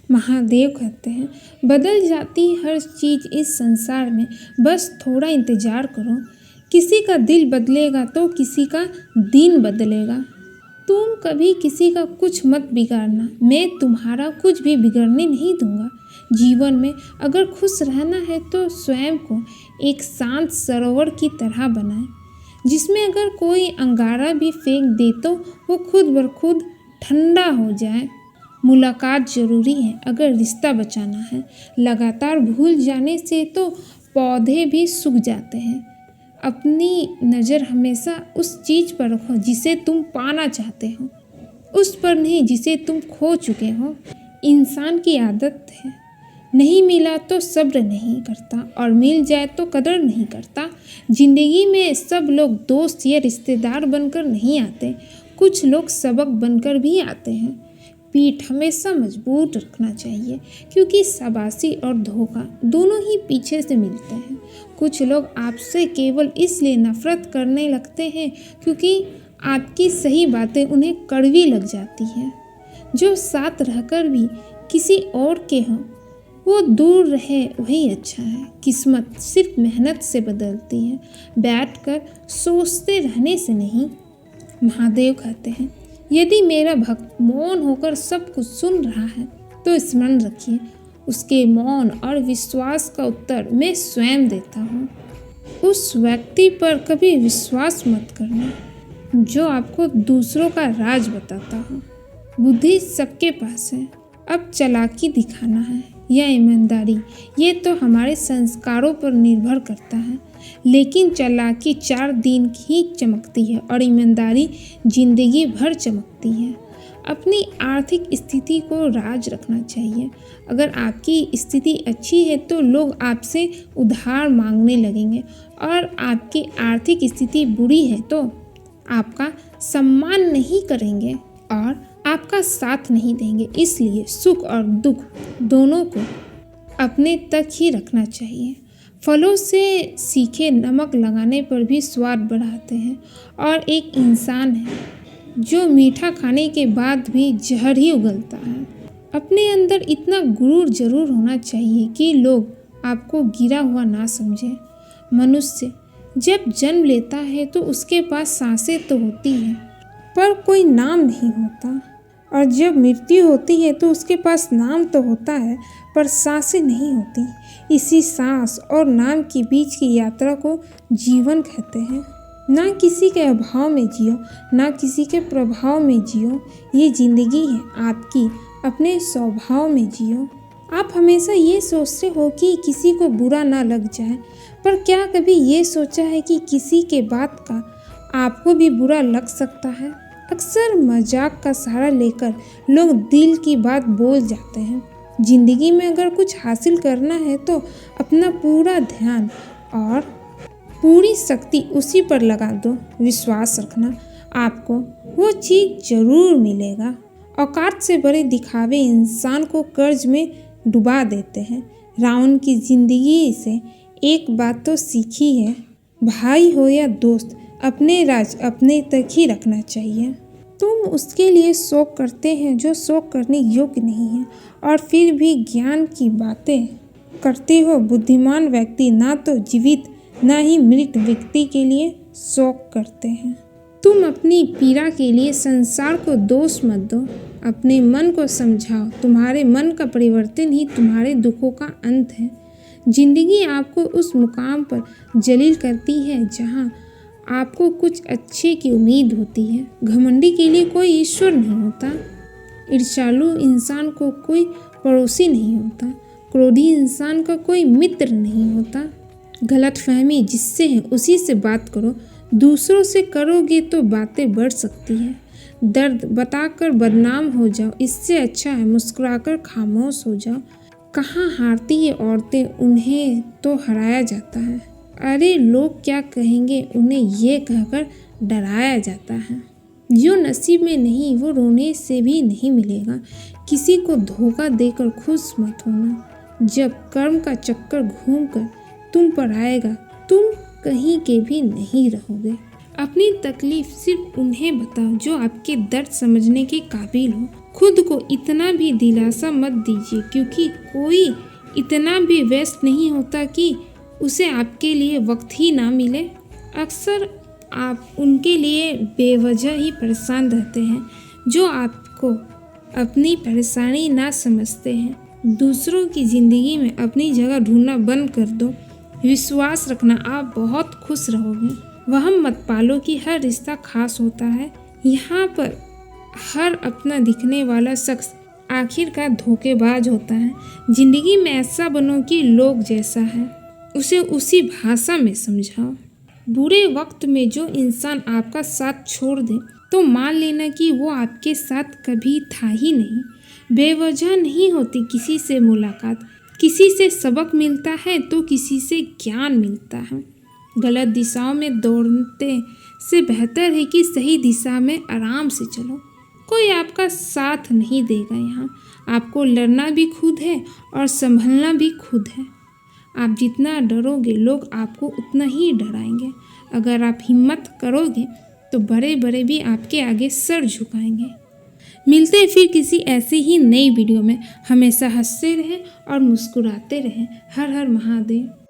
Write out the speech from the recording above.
महादेव कहते हैं, बदल जाती हर चीज़ इस संसार में, बस थोड़ा इंतज़ार करो। किसी का दिल बदलेगा तो किसी का दिन बदलेगा। तुम कभी किसी का कुछ मत बिगाड़ना, मैं तुम्हारा कुछ भी बिगड़ने नहीं दूंगा। जीवन में अगर खुश रहना है तो स्वयं को एक शांत सरोवर की तरह बनाए, जिसमें अगर कोई अंगारा भी फेंक दे तो वो खुद ब खुद ठंडा हो जाए। मुलाकात ज़रूरी है अगर रिश्ता बचाना है। लगातार भूल जाने से तो पौधे भी सूख जाते हैं। अपनी नज़र हमेशा उस चीज़ पर रखो जिसे तुम पाना चाहते हो, उस पर नहीं जिसे तुम खो चुके हो। इंसान की आदत है, नहीं मिला तो सब्र नहीं करता और मिल जाए तो कदर नहीं करता। जिंदगी में सब लोग दोस्त या रिश्तेदार बनकर नहीं आते, कुछ लोग सबक बनकर भी आते हैं। पीठ हमेशा मजबूत रखना चाहिए, क्योंकि शाबाशी और धोखा दोनों ही पीछे से मिलते हैं। कुछ लोग आपसे केवल इसलिए नफरत करने लगते हैं क्योंकि आपकी सही बातें उन्हें कड़वी लग जाती हैं। जो साथ रहकर भी किसी और के हों वो दूर रहे वही अच्छा है। किस्मत सिर्फ मेहनत से बदलती है, बैठकर सोचते रहने से नहीं। महादेव कहते हैं, यदि मेरा भक्त मौन होकर सब कुछ सुन रहा है तो स्मरण रखिए, उसके मौन और विश्वास का उत्तर मैं स्वयं देता हूँ। उस व्यक्ति पर कभी विश्वास मत करना जो आपको दूसरों का राज बताता हो। बुद्धि सबके पास है, अब चालाकी दिखाना है या ईमानदारी, ये तो हमारे संस्कारों पर निर्भर करता है। लेकिन चालाकी 4 दिन ही चमकती है और ईमानदारी जिंदगी भर चमकती है। अपनी आर्थिक स्थिति को राज रखना चाहिए। अगर आपकी स्थिति अच्छी है तो लोग आपसे उधार मांगने लगेंगे, और आपकी आर्थिक स्थिति बुरी है तो आपका सम्मान नहीं करेंगे और आपका साथ नहीं देंगे। इसलिए सुख और दुख दोनों को अपने तक ही रखना चाहिए। फलों से सीखे नमक लगाने पर भी स्वाद बढ़ाते हैं, और एक इंसान है जो मीठा खाने के बाद भी जहर ही उगलता है। अपने अंदर इतना गुरूर जरूर होना चाहिए कि लोग आपको गिरा हुआ ना समझें। मनुष्य जब जन्म लेता है तो उसके पास सांसें तो होती हैं पर कोई नाम नहीं होता, और जब मृत्यु होती है तो उसके पास नाम तो होता है पर सांसें नहीं होती। इसी सांस और नाम के बीच की यात्रा को जीवन कहते हैं। ना किसी के अभाव में जियो, ना किसी के प्रभाव में जियो। ये जिंदगी है आपकी, अपने स्वभाव में जियो। आप हमेशा ये सोचते हो कि किसी को बुरा ना लग जाए, पर क्या कभी ये सोचा है कि किसी के बात का आपको भी बुरा लग सकता है? अक्सर मजाक का सहारा लेकर लोग दिल की बात बोल जाते हैं। जिंदगी में अगर कुछ हासिल करना है तो अपना पूरा ध्यान और पूरी शक्ति उसी पर लगा दो। विश्वास रखना, आपको वो चीज़ जरूर मिलेगा। औकात से बड़े दिखावे इंसान को कर्ज में डुबा देते हैं। रावण की जिंदगी से एक बात तो सीखी है, भाई हो या दोस्त, अपने राज अपने तक ही रखना चाहिए। तुम उसके लिए शोक करते हैं जो शोक करने योग्य नहीं है, और फिर भी ज्ञान की बातें करते हो। बुद्धिमान व्यक्ति ना तो जीवित ना ही मृत व्यक्ति के लिए शोक करते हैं। तुम अपनी पीड़ा के लिए संसार को दोष मत दो, अपने मन को समझाओ। तुम्हारे मन का परिवर्तन ही तुम्हारे दुखों का अंत है। जिंदगी आपको उस मुकाम पर जलील करती है जहां आपको कुछ अच्छे की उम्मीद होती है। घमंडी के लिए कोई ईश्वर नहीं होता, ईर्ष्यालु इंसान को कोई पड़ोसी नहीं होता, क्रोधी इंसान का कोई मित्र नहीं होता। गलतफहमी जिससे है उसी से बात करो, दूसरों से करोगे तो बातें बढ़ सकती है। दर्द बताकर बदनाम हो जाओ, इससे अच्छा है मुस्कुराकर खामोश हो जाओ। कहाँ हारती है औरतें, उन्हें तो हराया जाता है। अरे लोग क्या कहेंगे, उन्हें ये कहकर डराया जाता है। जो नसीब में नहीं वो रोने से भी नहीं मिलेगा। किसी को धोखा देकर खुश मत होना। जब कर्म का चक्कर घूमकर तुम पर आएगा तुम कहीं के भी नहीं रहोगे। अपनी तकलीफ सिर्फ उन्हें बताओ जो आपके दर्द समझने के काबिल हो। खुद को इतना भी दिलासा मत दीजिए, क्योंकि कोई इतना भी व्यस्त नहीं होता कि उसे आपके लिए वक्त ही ना मिले। अक्सर आप उनके लिए बेवजह ही परेशान रहते हैं जो आपको अपनी परेशानी ना समझते हैं। दूसरों की ज़िंदगी में अपनी जगह ढूंढना बंद कर दो। विश्वास रखना, आप बहुत खुश रहोगे। वहम मत पालो कि हर रिश्ता खास होता है। यहाँ पर हर अपना दिखने वाला शख्स आखिरकार धोखेबाज होता है। जिंदगी में ऐसा बनो कि लोग जैसा है उसे उसी भाषा में समझाओ। बुरे वक्त में जो इंसान आपका साथ छोड़ दे तो मान लेना कि वो आपके साथ कभी था ही नहीं। बेवजह नहीं होती किसी से मुलाकात। किसी से सबक मिलता है तो किसी से ज्ञान मिलता है। गलत दिशाओं में दौड़ने से बेहतर है कि सही दिशा में आराम से चलो। कोई आपका साथ नहीं देगा यहाँ। आपको लड़ना भी खुद है और संभलना भी खुद है। आप जितना डरोगे लोग आपको उतना ही डराएंगे। अगर आप हिम्मत करोगे तो बड़े बड़े भी आपके आगे सर झुकाएंगे। मिलते हैं फिर किसी ऐसी ही नई वीडियो में। हमेशा हंसते रहें और मुस्कुराते रहें। हर हर महादेव।